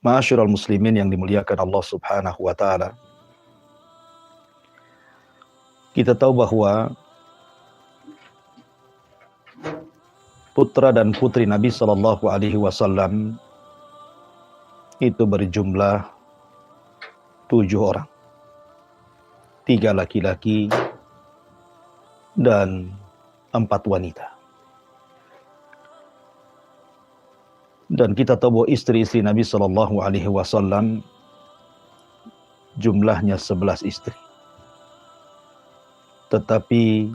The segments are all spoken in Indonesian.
Ma'asyiral muslimin yang dimuliakan Allah Subhanahu wa taala. Kita tahu bahwa putra dan putri Nabi sallallahu alaihi wasallam itu berjumlah 7 orang. 3 laki-laki dan 4 wanita. Dan kita tahu bahwa istri-istri Nabi sallallahu alaihi wasallam jumlahnya 11 istri. Tetapi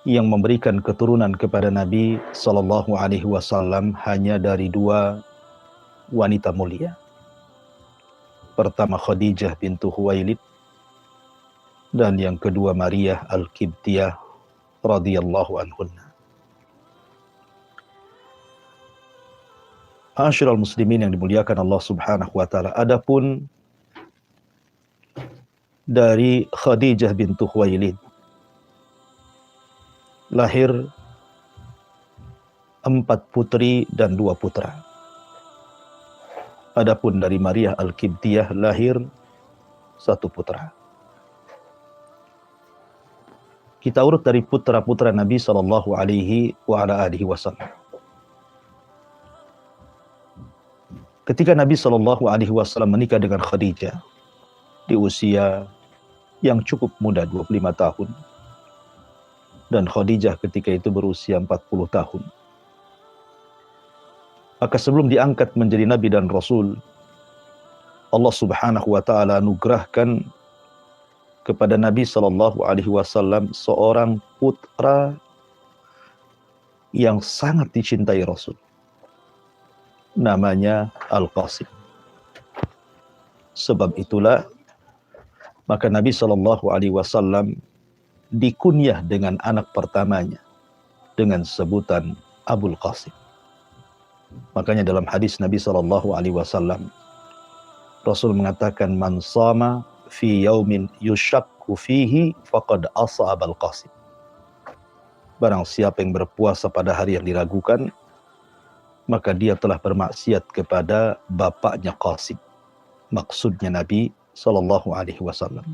yang memberikan keturunan kepada Nabi sallallahu alaihi wasallam hanya dari 2 wanita mulia. Pertama Khadijah bintu Khuwailid dan yang kedua Maria Al-Qibtiyah radhiyallahu anhunna. Ma'asyiral muslimin yang dimuliakan Allah Subhanahu wa taala. Adapun dari Khadijah bintu Khuwailid lahir 4 putri dan 2 putra. Adapun dari Maria Al-Qibtiyah lahir 1 putra. Kita urut dari putra-putra Nabi sallallahu alaihi wasallam. Ketika Nabi sallallahu alaihi wasallam menikah dengan Khadijah di usia yang cukup muda, 25 tahun. Dan Khadijah ketika itu berusia 40 tahun. Maka sebelum diangkat menjadi Nabi dan Rasul, Allah Subhanahu wa taala anugerahkan kepada Nabi sallallahu alaihi wasallam seorang putra yang sangat dicintai Rasul. Namanya Al-Qasim. Sebab itulah maka Nabi sallallahu alaihi wasallam dikunyah dengan anak pertamanya dengan sebutan Abul Qasim. Makanya dalam hadis Nabi sallallahu alaihi wasallam Rasul mengatakan man shama fi yaumin yushakku fihi faqad asaba al-Qasim. Barang siapa yang berpuasa pada hari yang diragukan, maka dia telah bermaksiat kepada bapaknya Qasim. Maksudnya Nabi sallallahu alaihi wasallam.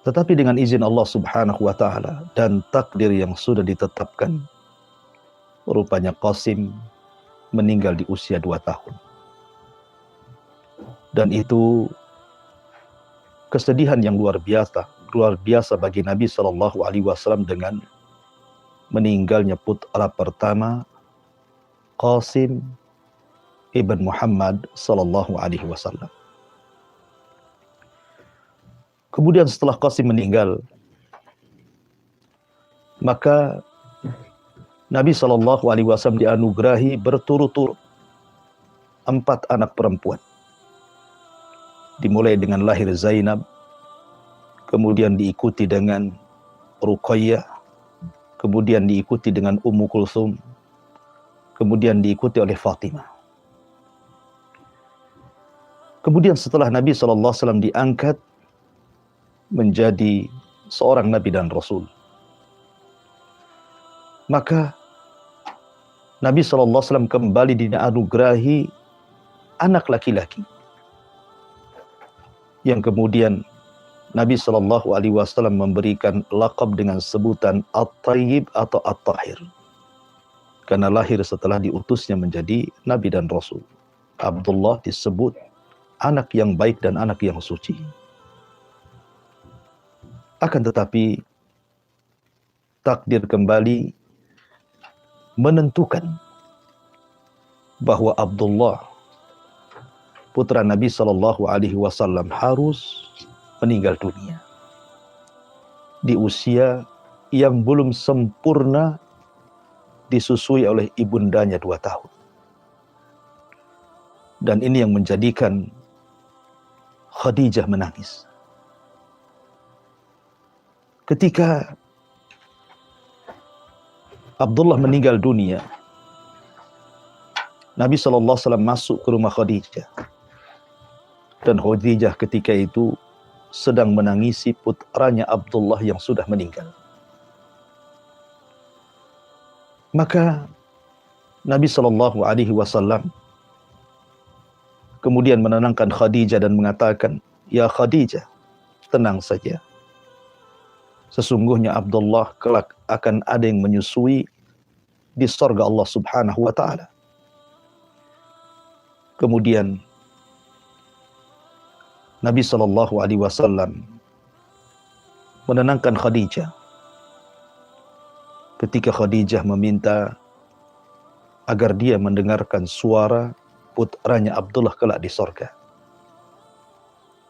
Tetapi dengan izin Allah Subhanahu wa taala dan takdir yang sudah ditetapkan, rupanya Qasim meninggal di usia 2 tahun. Dan itu kesedihan yang luar biasa bagi Nabi sallallahu alaihi wasallam dengan meninggalnya putra pertama Qasim ibn Muhammad sallallahu alaihi wasallam. Kemudian setelah Qasim meninggal, maka Nabi sallallahu alaihi wasallam dianugerahi berturut-turut 4 anak perempuan. Dimulai dengan lahir Zainab, kemudian diikuti dengan Ruqayyah, kemudian diikuti dengan Ummu Kulsum, kemudian diikuti oleh Fatimah. Kemudian setelah Nabi sallallahu alaihi wasallam diangkat menjadi seorang Nabi dan Rasul, maka Nabi SAW kembali dianugerahi anak laki-laki yang kemudian Nabi SAW memberikan laqab dengan sebutan At-Tayyib atau At-Tahir, karena lahir setelah diutusnya menjadi Nabi dan Rasul. Abdullah disebut anak yang baik dan anak yang suci. Akan tetapi takdir kembali menentukan bahwa Abdullah putra Nabi sallallahu alaihi wasallam harus meninggal dunia di usia yang belum sempurna disusui oleh ibundanya 2 tahun. Dan ini yang menjadikan Khadijah menangis. Ketika Abdullah meninggal dunia, Nabi SAW masuk ke rumah Khadijah. Dan Khadijah ketika itu sedang menangisi putranya Abdullah yang sudah meninggal. Maka Nabi sallallahu alaihi wasallam kemudian menenangkan Khadijah dan mengatakan, "Ya Khadijah, tenang saja. Sesungguhnya Abdullah kelak akan ada yang menyusui di surga Allah Subhanahu wa taala." Kemudian Nabi sallallahu alaihi wasallam menenangkan Khadijah ketika Khadijah meminta agar dia mendengarkan suara putranya Abdullah kelak di surga.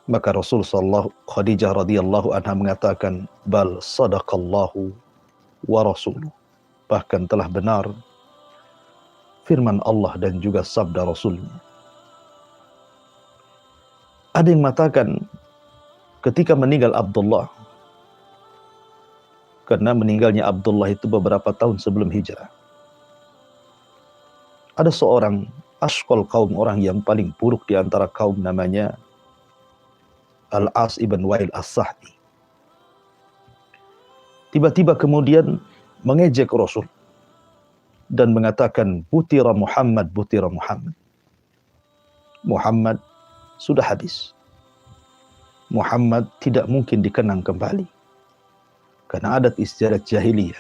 Maka Rasul sallallahu Khadijah radhiyallahu anha mengatakan, "Bal sadaqallahu wa rasuluh." Bahkan telah benar firman Allah dan juga sabda Rasulnya. Ada yang mengatakan ketika meninggal Abdullah, karena meninggalnya Abdullah itu beberapa tahun sebelum hijrah, ada seorang asqal kaum, orang yang paling buruk di antara kaum, namanya Al-As ibn Wa'il As-Sahmi. Tiba-tiba kemudian mengejek Rasul dan mengatakan, "Butira Muhammad, butira Muhammad." Muhammad sudah habis. Muhammad tidak mungkin dikenang kembali. Karena adat istiadat jahiliyah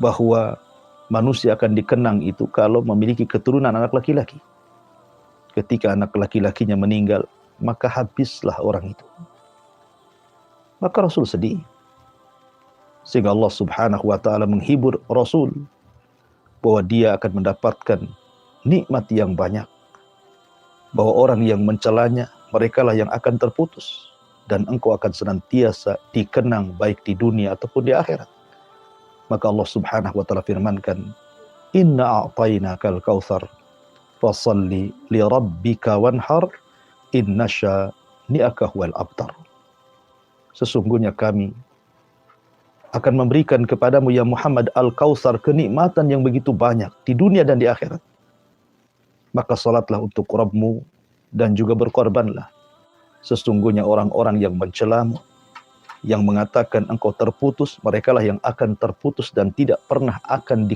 bahwa manusia akan dikenang itu kalau memiliki keturunan anak laki-laki. Ketika anak laki-lakinya meninggal, maka habislah orang itu. Maka Rasul sedih. Sehingga Allah Subhanahu wa taala menghibur Rasul bahwa dia akan mendapatkan nikmat yang banyak. Bahwa orang yang mencelanya, merekalah yang akan terputus. Dan engkau akan senantiasa dikenang baik di dunia ataupun di akhirat. Maka Allah Subhanahu wa taala firmankan, "Inna a'tainakal kautsar fasalli li rabbika wanhar inna syani'aka huwal abtar." Sesungguhnya kami akan memberikan kepadamu ya Muhammad al-Kautsar, kenikmatan yang begitu banyak di dunia dan di akhirat. Maka salatlah untuk Rabbmu dan juga berkorbanlah. Sesungguhnya orang-orang yang mencelamu, yang mengatakan engkau terputus, merekalah yang akan terputus dan tidak pernah akan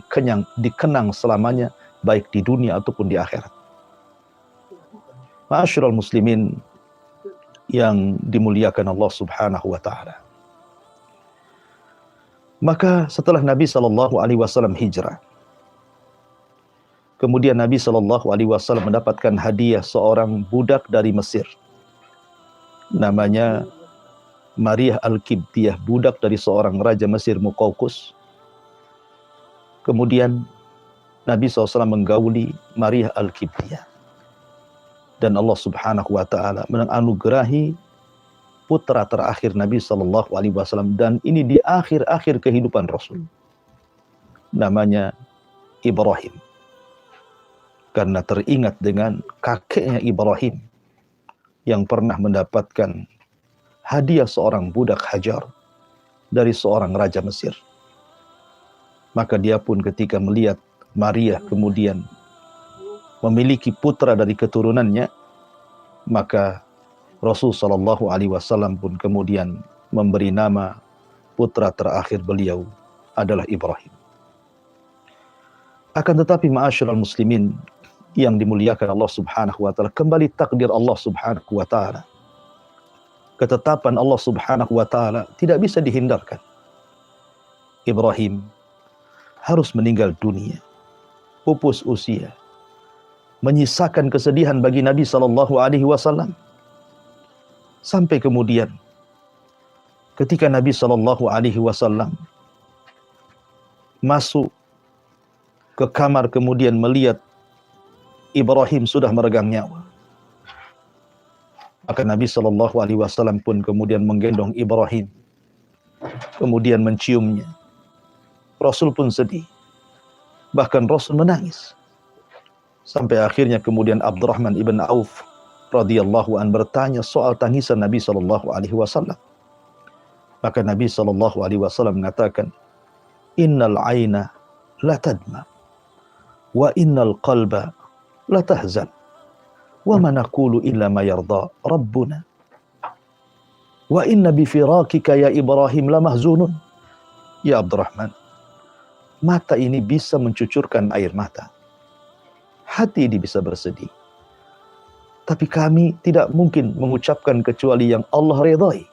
dikenang selamanya, baik di dunia ataupun di akhirat. Ma'asyiral muslimin yang dimuliakan Allah Subhanahu wa taala. Maka setelah Nabi sallallahu alaihi wasallam hijrah, kemudian Nabi sallallahu alaihi wasallam mendapatkan hadiah seorang budak dari Mesir. Namanya Maria Al-Kibtiyah, budak dari seorang raja Mesir Muqawqus. Kemudian Nabi SAW menggauli Maria Al-Kibtiyah. Dan Allah Subhanahu wa taala menganugerahi putra terakhir Nabi SAW, dan ini di akhir-akhir kehidupan Rasul. Namanya Ibrahim. Karena teringat dengan kakeknya Ibrahim yang pernah mendapatkan hadiah seorang budak Hajar dari seorang raja Mesir. Maka dia pun ketika melihat Maria kemudian memiliki putra dari keturunannya, maka Rasul sallallahu alaihi wasallam pun kemudian memberi nama putra terakhir beliau adalah Ibrahim. Akan tetapi ma'asyiral muslimin yang dimuliakan Allah Subhanahu wa taala, kembali takdir Allah Subhanahu wa taala. Ketetapan Allah Subhanahu wa taala tidak bisa dihindarkan. Ibrahim harus meninggal dunia, pupus usia, menyisakan kesedihan bagi Nabi sallallahu alaihi wasallam. Sampai kemudian ketika Nabi sallallahu alaihi wasallam masuk ke kamar kemudian melihat Ibrahim sudah meregang nyawa, maka Nabi sallallahu alaihi wasallam pun kemudian menggendong Ibrahim, kemudian menciumnya. Rasul pun sedih, bahkan Rasul menangis. Sampai akhirnya kemudian Abdurrahman ibn Auf radhiyallahu an bertanya soal tangisan Nabi sallallahu alaihi wasallam. Maka Nabi sallallahu alaihi wasallam mengatakan, "Innal aina la tadma wa innal qalba la tahzan wa ma naqulu illa ma yarda rabbuna wa inna bi firakika ya Ibrahim la mahzunun." Ya Abdurrahman, mata ini bisa mencucurkan air mata. Hati ini bisa bersedih. Tapi kami tidak mungkin mengucapkan kecuali yang Allah redai.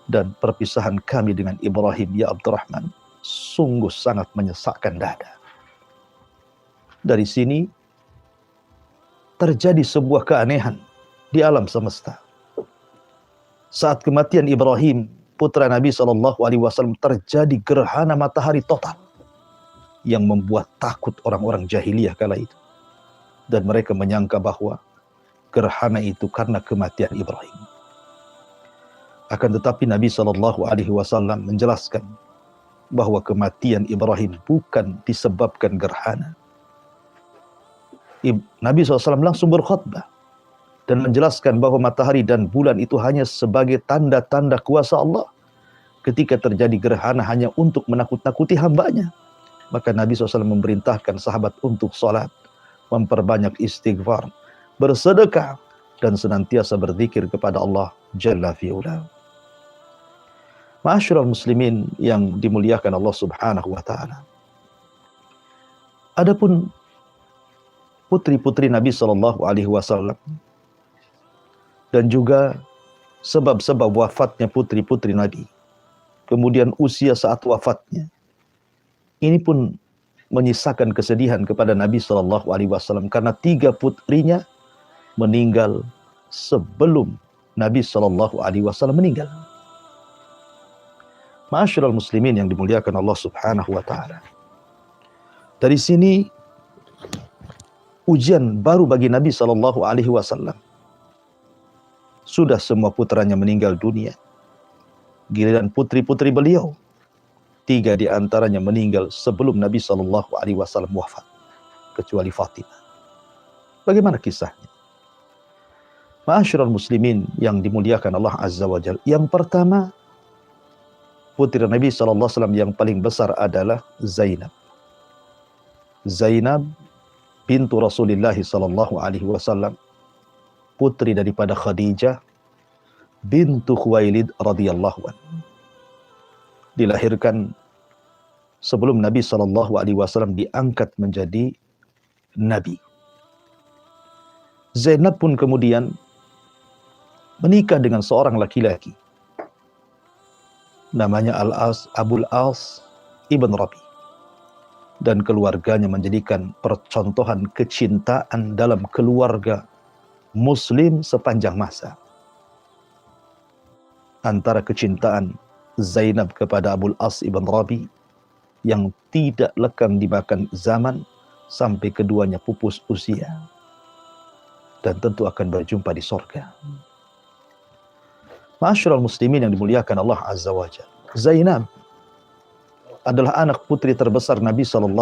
Dan perpisahan kami dengan Ibrahim, ya Abdurrahman, sungguh sangat menyesakkan dada. Dari sini terjadi sebuah keanehan di alam semesta. Saat kematian Ibrahim, putra Nabi SAW, terjadi gerhana matahari total yang membuat takut orang-orang jahiliyah kala itu. Dan mereka menyangka bahwa gerhana itu karena kematian Ibrahim. Akan tetapi Nabi SAW menjelaskan bahwa kematian Ibrahim bukan disebabkan gerhana. Nabi SAW langsung berkhutbah dan menjelaskan bahwa matahari dan bulan itu hanya sebagai tanda-tanda kuasa Allah. Ketika terjadi gerhana hanya untuk menakut-nakuti hambanya. Maka Nabi SAW memerintahkan sahabat untuk sholat, memperbanyak istighfar, bersedekah, dan senantiasa berzikir kepada Allah Jalla fi'ula. Ma'asyiral muslimin yang dimuliakan Allah Subhanahu wa ta'ala. Adapun putri-putri Nabi SAW dan juga sebab-sebab wafatnya putri-putri Nabi, kemudian usia saat wafatnya, ini pun menyisakan kesedihan kepada Nabi SAW karena 3 putrinya meninggal sebelum Nabi SAW meninggal. Ma'asyiral muslimin yang dimuliakan Allah Subhanahu wa ta'ala. Dari sini ujian baru bagi Nabi SAW. Sudah semua putranya meninggal dunia. Giliran putri-putri beliau, 3 di antaranya meninggal sebelum Nabi SAW wafat, kecuali Fatimah. Bagaimana kisahnya? Ma'asyiral muslimin yang dimuliakan Allah Azza wa Jalla. Yang pertama, putri Nabi SAW yang paling besar adalah Zainab. Zainab bintu Rasulullah SAW, putri daripada Khadijah bintu Khuwailid radhiyallahu anhu. Dilahirkan sebelum Nabi SAW diangkat menjadi Nabi. Zainab pun kemudian menikah dengan seorang laki-laki. Namanya Abul As ibn Rabi. Dan keluarganya menjadikan percontohan kecintaan dalam keluarga Muslim sepanjang masa. Antara kecintaan Zainab kepada Abul As ibn Rabi yang tidak lekang dimakan zaman sampai keduanya pupus usia. Dan tentu akan berjumpa di sorga. Ma'asyiral muslimin yang dimuliakan Allah Azza wa Jalla. Zainab adalah anak putri terbesar Nabi SAW.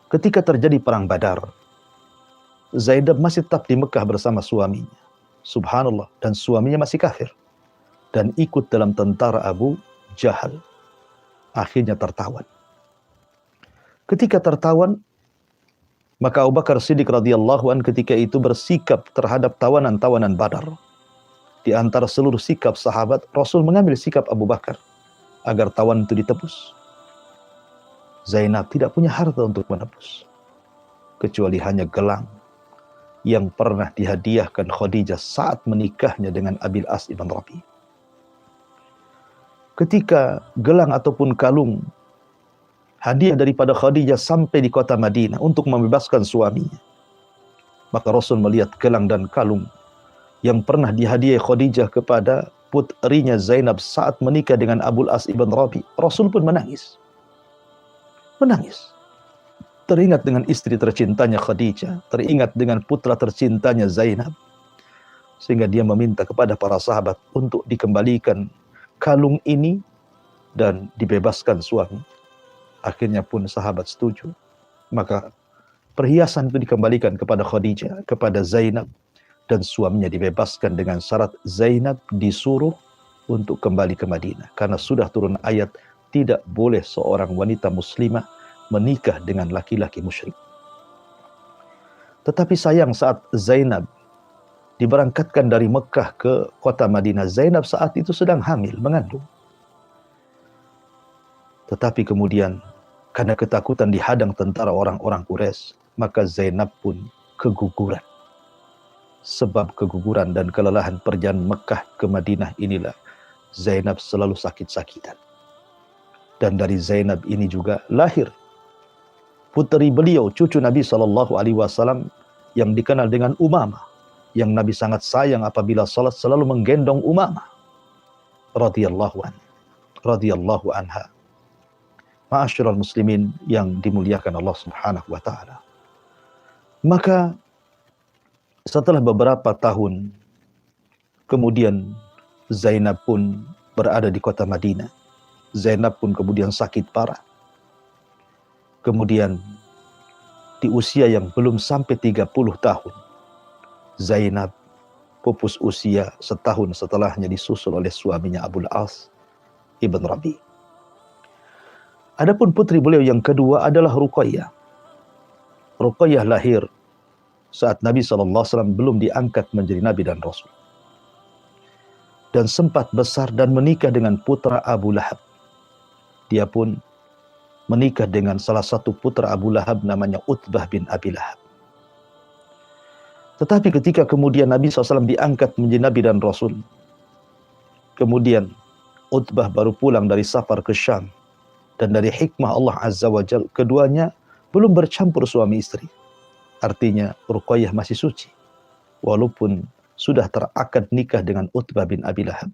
Ketika terjadi perang Badar, Zainab masih tetap di Mekah bersama suaminya. Subhanallah, dan suaminya masih kafir. Dan ikut dalam tentara Abu Jahal. Akhirnya tertawan. Ketika tertawan, maka Abu Bakar Siddiq radhiyallahu anhu ketika itu bersikap terhadap tawanan-tawanan Badar. Di antara seluruh sikap sahabat, Rasul mengambil sikap Abu Bakar agar tawanan itu ditebus. Zainab tidak punya harta untuk menebus, kecuali hanya gelang yang pernah dihadiahkan Khadijah saat menikahnya dengan Abil As ibn Rabi. Ketika gelang ataupun kalung hadiah daripada Khadijah sampai di kota Madinah untuk membebaskan suaminya, maka Rasul melihat gelang dan kalung yang pernah dihadiahi Khadijah kepada putrinya Zainab saat menikah dengan Abul As ibn Rabi. Rasul pun menangis. Menangis. Teringat dengan istri tercintanya Khadijah, teringat dengan putra tercintanya Zainab. Sehingga dia meminta kepada para sahabat untuk dikembalikan kalung ini dan dibebaskan suami. Akhirnya pun sahabat setuju. Maka perhiasan itu dikembalikan kepada Khadijah, kepada Zainab, dan suaminya dibebaskan dengan syarat Zainab disuruh untuk kembali ke Madinah. Karena sudah turun ayat tidak boleh seorang wanita muslimah menikah dengan laki-laki musyrik. Tetapi sayang saat Zainab diberangkatkan dari Mekah ke kota Madinah, Zainab saat itu sedang hamil, mengandung. Tetapi kemudian karena ketakutan dihadang tentara orang-orang Quraisy, maka Zainab pun keguguran. Sebab keguguran dan kelelahan perjalanan Mekah ke Madinah inilah Zainab selalu sakit-sakitan. Dan dari Zainab ini juga lahir puteri beliau, cucu Nabi SAW yang dikenal dengan Umamah, yang Nabi sangat sayang apabila salat selalu menggendong Umamah radhiyallahu anha. Ma'asyiral muslimin yang dimuliakan Allah Subhanahu wa taala. Maka setelah beberapa tahun kemudian Zainab pun berada di kota Madinah. Zainab pun kemudian sakit parah. Kemudian di usia yang belum sampai 30 tahun, Zainab pupus usia setahun setelahnya disusul oleh suaminya Abul As ibn Rabi. Adapun putri beliau yang kedua adalah Ruqayyah. Ruqayyah lahir saat Nabi SAW belum diangkat menjadi Nabi dan Rasul. Dan sempat besar dan menikah dengan putra Abu Lahab. Dia pun menikah dengan salah satu putra Abu Lahab namanya Utbah bin Abi Lahab. Tetapi ketika kemudian Nabi SAW diangkat menjadi Nabi dan Rasul, kemudian Utbah baru pulang dari safar ke Syam, dan dari hikmah Allah Azza wa Jalla, keduanya belum bercampur suami istri. Artinya Ruqayyah masih suci, walaupun sudah terakad nikah dengan Utbah bin Abi Lahab.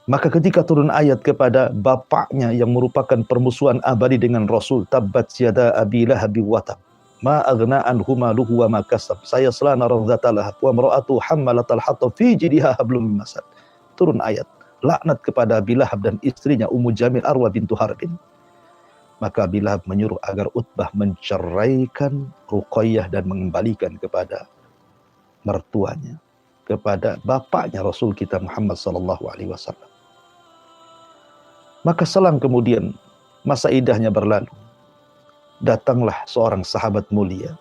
Maka ketika turun ayat kepada bapaknya yang merupakan permusuhan abadi dengan Rasul, tabbat yada Abi Lahab wa tab, ma aghna anhu maluhu wa ma kasab, sayasla naran dzata lahab wa imra'atu hammalatal hatab fi jidha hablum min masad. Turun ayat laknat kepada Abi Lahab dan istrinya Ummu Jamil Arwa bintu Harbin. Maka Abi Lahab menyuruh agar Utbah menceraikan Ruqayyah dan mengembalikan kepada mertuanya, kepada bapaknya Rasul kita Muhammad SAW. Maka selang kemudian masa idahnya berlalu, datanglah seorang sahabat mulia,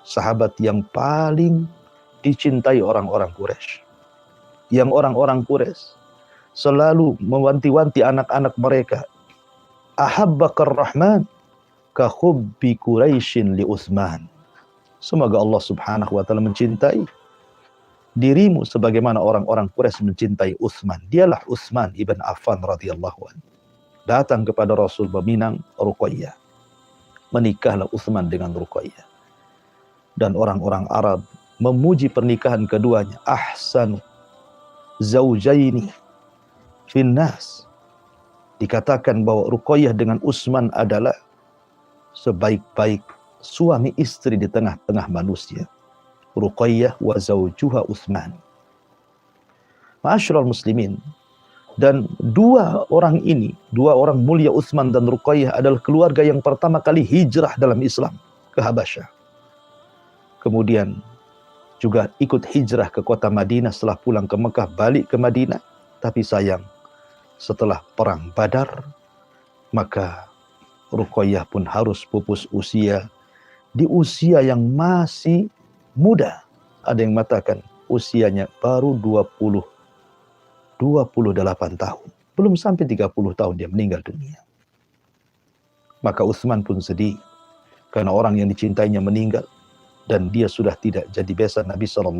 sahabat yang paling dicintai orang-orang Quraisy, yang orang-orang Quraisy selalu mewanti-wanti anak-anak mereka, ahabbakar rahman ka hubbi Quraisyin li Utsman. Semoga Allah Subhanahu wa taala mencintai dirimu sebagaimana orang-orang Quraisy mencintai Utsman. Dialah Utsman ibn Affan radhiyallahu anhu. Datang kepada Rasul meminang Ruqayyah. Menikahlah Utsman dengan Ruqayyah. Dan orang-orang Arab memuji pernikahan keduanya. Ahsanu zaujaini finnas. Dikatakan bahwa Ruqayyah dengan Utsman adalah sebaik-baik suami istri di tengah-tengah manusia. Ruqayyah wa zaujuha Utsman. Ma'asyiral muslimin, dan dua orang ini, dua orang mulia Utsman dan Ruqayyah adalah keluarga yang pertama kali hijrah dalam Islam ke Habasyah. Kemudian juga ikut hijrah ke kota Madinah setelah pulang ke Mekah, balik ke Madinah. Tapi sayang, setelah perang Badar, maka Ruqayyah pun harus pupus usia di usia yang masih muda. Ada yang mengatakan usianya baru 28 tahun. Belum sampai 30 tahun dia meninggal dunia. Maka Utsman pun sedih karena orang yang dicintainya meninggal dan dia sudah tidak jadi besan Nabi SAW.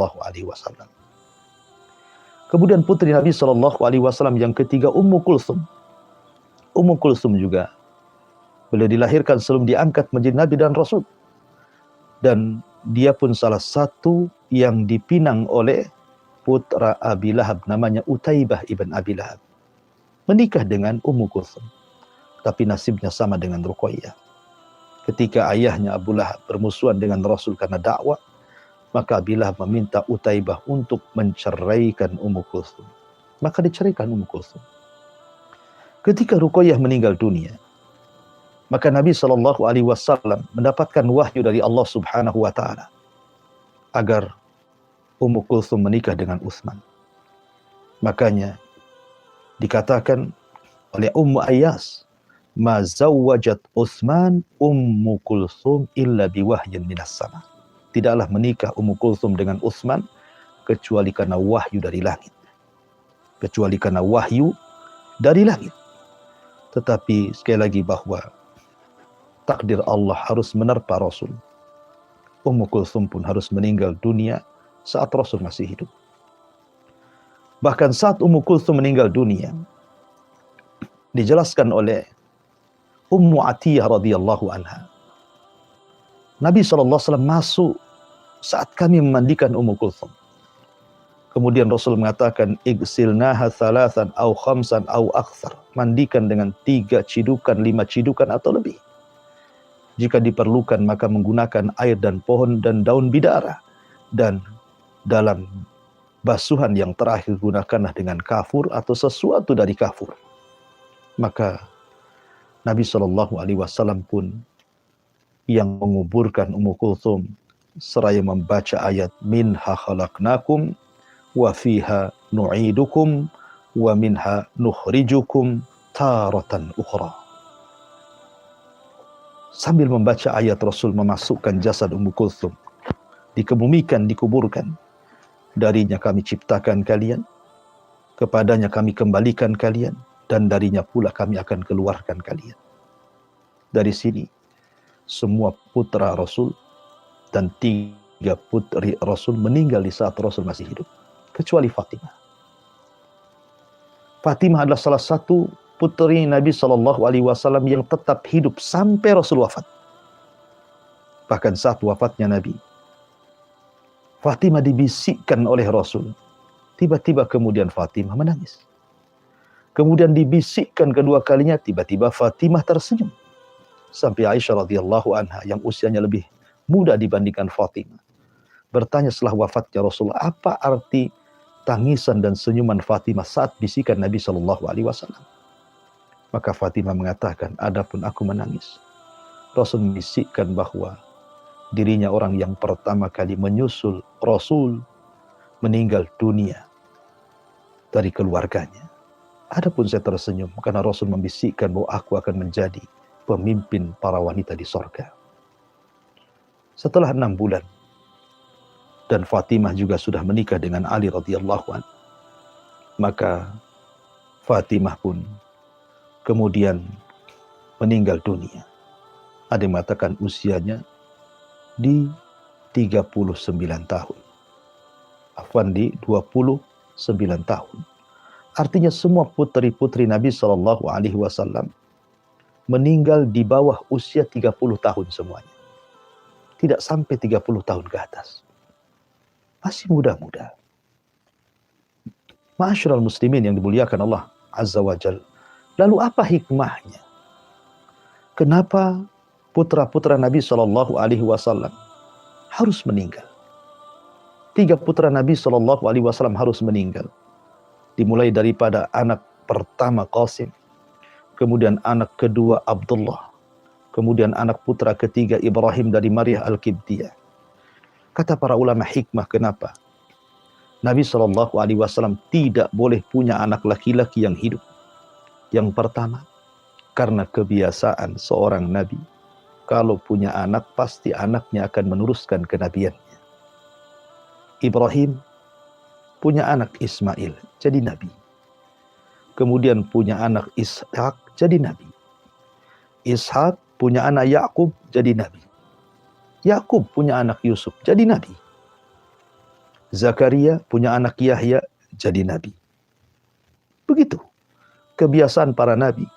Kemudian putri Nabi SAW yang ketiga Ummu Kulsum. Ummu Kulsum juga beliau dilahirkan sebelum diangkat menjadi Nabi dan Rasul. Dan dia pun salah satu yang dipinang oleh putra Abi Lahab namanya Utaibah ibn Abi Lahab. Menikah dengan Ummu Kulsum. Tapi nasibnya sama dengan Ruqayyah. Ketika ayahnya Abu Lahab bermusuhan dengan Rasul karena dakwah, maka Abi Lahab meminta Utaibah untuk menceraikan Ummu Kulsum. Maka diceraikan Ummu Kulsum. Ketika Ruqayyah meninggal dunia, maka Nabi SAW mendapatkan wahyu dari Allah Subhanahu wa taala agar Ummu Kulsum menikah dengan Utsman. Makanya dikatakan oleh Ummu Ayyas, "Ma zawwajat Utsman Ummu Kulsum illa biwahyin minas sama." Tidaklah menikah Ummu Kulsum dengan Utsman kecuali karena wahyu dari langit. Kecuali karena wahyu dari langit. Tetapi sekali lagi bahwa takdir Allah harus menerpa Rasul. Ummu Kulthum pun harus meninggal dunia saat Rasul masih hidup. Bahkan saat Ummu Kulthum meninggal dunia, dijelaskan oleh Ummu Atiyah radhiyallahu anha, Nabi SAW masuk saat kami memandikan Ummu Kulthum. Kemudian Rasul mengatakan, igsilnaha thalathan au khamsan au akthar. Mandikan dengan 3 cidukan, 5 cidukan atau lebih. Jika diperlukan maka menggunakan air dan pohon dan daun bidara. Dan dalam basuhan yang terakhir gunakanlah dengan kafur atau sesuatu dari kafur. Maka Nabi SAW pun yang menguburkan Ummu Kulthum seraya membaca ayat minha khalaqnakum wa fiha nu'idukum wa minha nukhrijukum taratan ukhra. Sambil membaca ayat, Rasul memasukkan jasad Ummu Kulthum, dikebumikan, dikuburkan. Darinya kami ciptakan kalian, kepadanya kami kembalikan kalian, dan darinya pula kami akan keluarkan kalian. Dari sini semua putra Rasul dan 3 putri Rasul meninggal di saat Rasul masih hidup, kecuali Fatimah. Fatimah adalah salah satu putri Nabi SAW yang tetap hidup sampai Rasul wafat. Bahkan saat wafatnya Nabi, Fatimah dibisikkan oleh Rasul. Tiba-tiba kemudian Fatimah menangis. Kemudian dibisikkan kedua kalinya, tiba-tiba Fatimah tersenyum. Sampai Aisyah radhiyallahu anha yang usianya lebih muda dibandingkan Fatimah bertanya setelah wafatnya Rasulullah, apa arti tangisan dan senyuman Fatimah saat bisikan Nabi SAW? Maka Fatimah mengatakan, adapun aku menangis. Rasul membisikkan bahwa dirinya orang yang pertama kali menyusul Rasul meninggal dunia dari keluarganya. Adapun saya tersenyum karena Rasul membisikkan bahwa aku akan menjadi pemimpin para wanita di sorga. Setelah 6 bulan, dan Fatimah juga sudah menikah dengan Ali radhiyallahu anhu, maka Fatimah pun kemudian meninggal dunia. Ada yang mengatakan usianya di 39 tahun. Afwan, di 29 tahun. Artinya semua putri-putri Nabi SAW meninggal di bawah usia 30 tahun semuanya. Tidak sampai 30 tahun ke atas. Masih muda-muda. Ma'asyiral muslimin yang dimuliakan Allah Azza wa Jalla. Lalu apa hikmahnya? Kenapa putra-putra Nabi SAW harus meninggal? 3 putra Nabi SAW harus meninggal. Dimulai daripada anak pertama Qasim, kemudian anak kedua Abdullah, kemudian anak putra ketiga Ibrahim dari Maryah Al-Qibtiyah. Kata para ulama hikmah kenapa Nabi SAW tidak boleh punya anak laki-laki yang hidup. Yang pertama, karena kebiasaan seorang Nabi, kalau punya anak pasti anaknya akan meneruskan kenabiannya. Ibrahim punya anak Ismail, jadi Nabi. Kemudian punya anak Ishak, jadi Nabi. Ishak punya anak Yakub, jadi Nabi. Yakub punya anak Yusuf, jadi Nabi. Zakaria punya anak Yahya, jadi Nabi. Begitu kebiasaan para Nabi.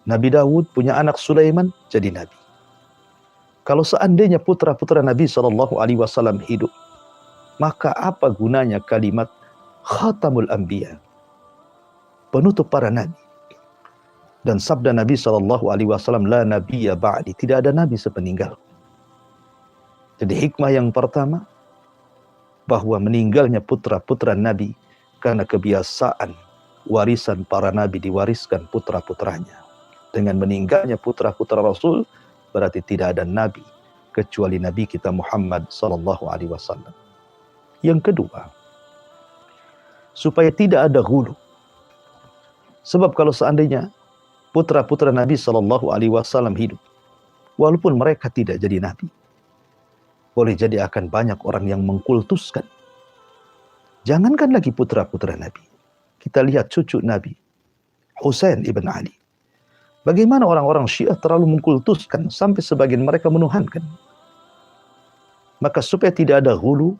Nabi Daud punya anak Sulaiman, jadi Nabi. Kalau seandainya putra-putra Nabi SAW hidup, maka apa gunanya kalimat Khatamul Anbiya, penutup para Nabi. Dan sabda Nabi SAW, La nabiyya ba'di, tidak ada Nabi sepeninggalku. Jadi hikmah yang pertama, bahwa meninggalnya putra-putra Nabi karena kebiasaan warisan para Nabi diwariskan putra-putranya. Dengan meninggalnya putra-putra Rasul, berarti tidak ada Nabi kecuali Nabi kita Muhammad SAW. Yang kedua, supaya tidak ada ghulu. Sebab kalau seandainya putra-putra Nabi SAW hidup, walaupun mereka tidak jadi Nabi, boleh jadi akan banyak orang yang mengkultuskan. Jangankan lagi putra-putra Nabi. Kita lihat cucu Nabi, Husain ibn Ali. Bagaimana orang-orang Syiah terlalu mengkultuskan sampai sebagian mereka menuhankan. Maka supaya tidak ada hulu,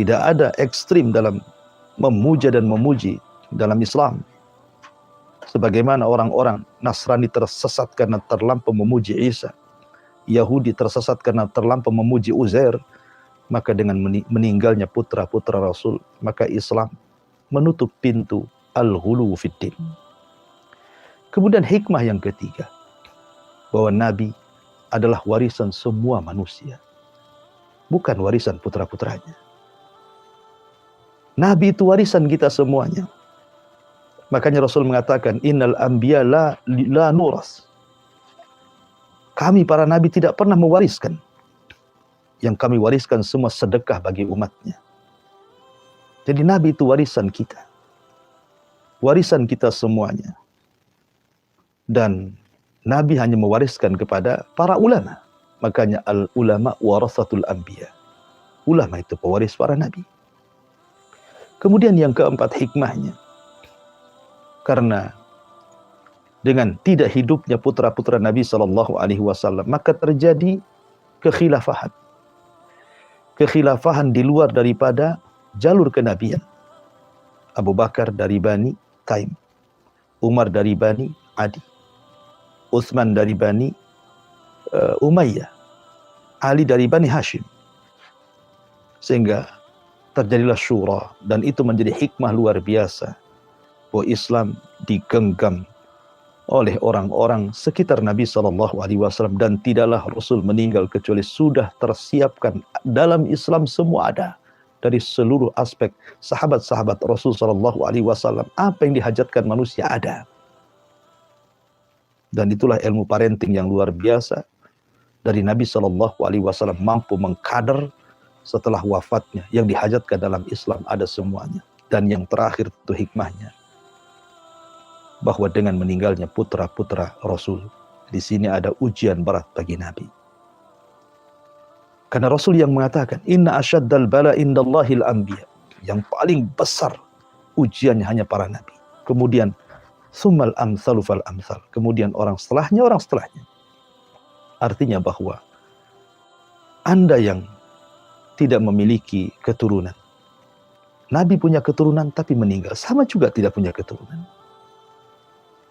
tidak ada ekstrim dalam memuja dan memuji dalam Islam. Sebagaimana orang-orang Nasrani tersesat karena terlampau memuji Isa, Yahudi tersesat karena terlampau memuji Uzair, maka dengan meninggalnya putra-putra Rasul, maka Islam menutup pintu al-ghulu fiddin. Kemudian hikmah yang ketiga, bahwa Nabi adalah warisan semua manusia, bukan warisan putra-putranya. Nabi itu warisan kita semuanya. Makanya Rasul mengatakan, innal anbiya la nuras. Kami para nabi tidak pernah mewariskan. Yang kami wariskan semua sedekah bagi umatnya. Jadi Nabi itu warisan kita. Warisan kita semuanya. Dan Nabi hanya mewariskan kepada para ulama. Makanya al-ulama warasatul anbiya. Ulama itu pewaris para nabi. Kemudian yang keempat hikmahnya. Karena dengan tidak hidupnya putra-putra Nabi SAW, maka terjadi kekhilafahan. Kekhilafahan di luar daripada jalur kenabian. Abu Bakar dari Bani Taim, Umar dari Bani Adi, Utsman dari Bani Umayyah, Ali dari Bani Hashim. Sehingga terjadilah syura, dan itu menjadi hikmah luar biasa bahwa Islam digenggam oleh orang-orang sekitar Nabi SAW, dan tidaklah Rasul meninggal kecuali sudah tersiapkan dalam Islam semua ada. Dari seluruh aspek sahabat-sahabat Rasul SAW, apa yang dihajatkan manusia ada. Dan itulah ilmu parenting yang luar biasa dari Nabi SAW, mampu mengkader setelah wafatnya. Yang dihajatkan dalam Islam ada semuanya. Dan yang terakhir itu hikmahnya, bahwa dengan meninggalnya putra-putra Rasul, di sini ada ujian berat bagi Nabi. Karena Rasul yang mengatakan, inna asyaddal bala indallahil anbiya. Yang paling besar ujiannya hanya para nabi. Kemudian summal amsalu fal amsal. Kemudian orang setelahnya. Artinya bahwa Anda yang tidak memiliki keturunan, Nabi punya keturunan tapi meninggal, sama juga tidak punya keturunan.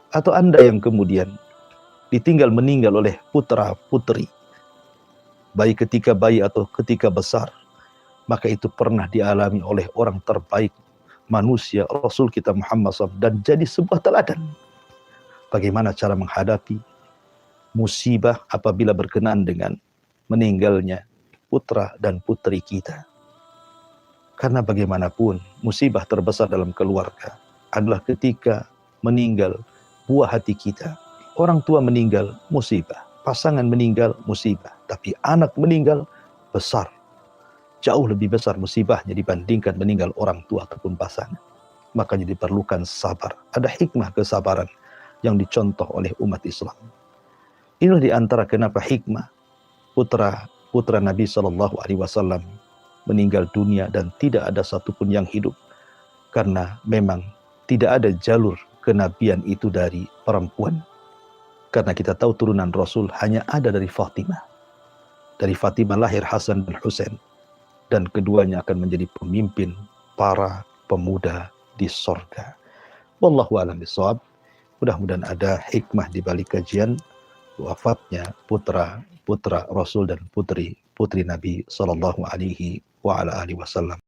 Atau Anda yang kemudian ditinggal meninggal oleh putra-putri, baik ketika bayi atau ketika besar, maka itu pernah dialami oleh orang terbaik manusia, Rasul kita Muhammad SAW, dan jadi sebuah teladan. Bagaimana cara menghadapi musibah apabila berkenaan dengan meninggalnya putra dan putri kita. Karena bagaimanapun musibah terbesar dalam keluarga adalah ketika meninggal buah hati kita. Orang tua meninggal, musibah. Pasangan meninggal, musibah. Tapi anak meninggal, besar. Jauh lebih besar musibahnya dibandingkan meninggal orang tua ataupun pasangan. Makanya diperlukan sabar. Ada hikmah kesabaran yang dicontoh oleh umat Islam. Inilah diantara kenapa hikmah putra Nabi SAW meninggal dunia dan tidak ada satupun yang hidup. Karena memang tidak ada jalur kenabian itu dari perempuan. Karena kita tahu turunan Rasul hanya ada dari Fatimah. Dari Fatimah lahir Hasan dan Husain. Dan keduanya akan menjadi pemimpin para pemuda di sorga. Wallahu a'lam bishawab. Mudah-mudahan ada hikmah di balik kajian wafatnya putra Rasul dan putri Nabi sallallahu alaihi wasallam.